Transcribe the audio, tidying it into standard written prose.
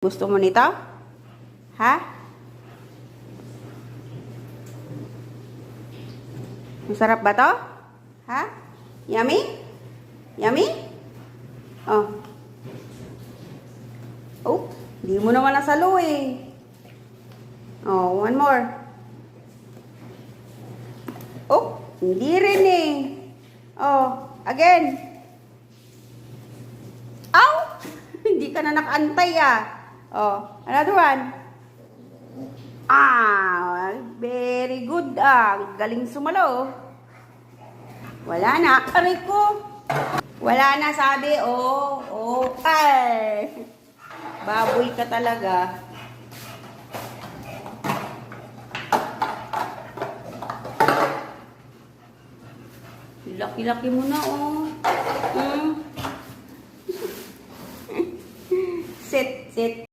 Gusto mo nito? Ha? Masarap ba to? Ha? Yummy? Yummy? Oh. Oh, hindi mo naman nasalo eh. Oh, one more. Oh, hindi rin eh. Oh, again. Ow! Hindi ka na nakaantay ah. Oh, another one. Ah, very good ah. Galing sumalo. Wala na. Aray ko. Wala na sabi. Oh, oh. Ay. Baboy ka talaga. Laki-laki mo na oh. Sit, sit.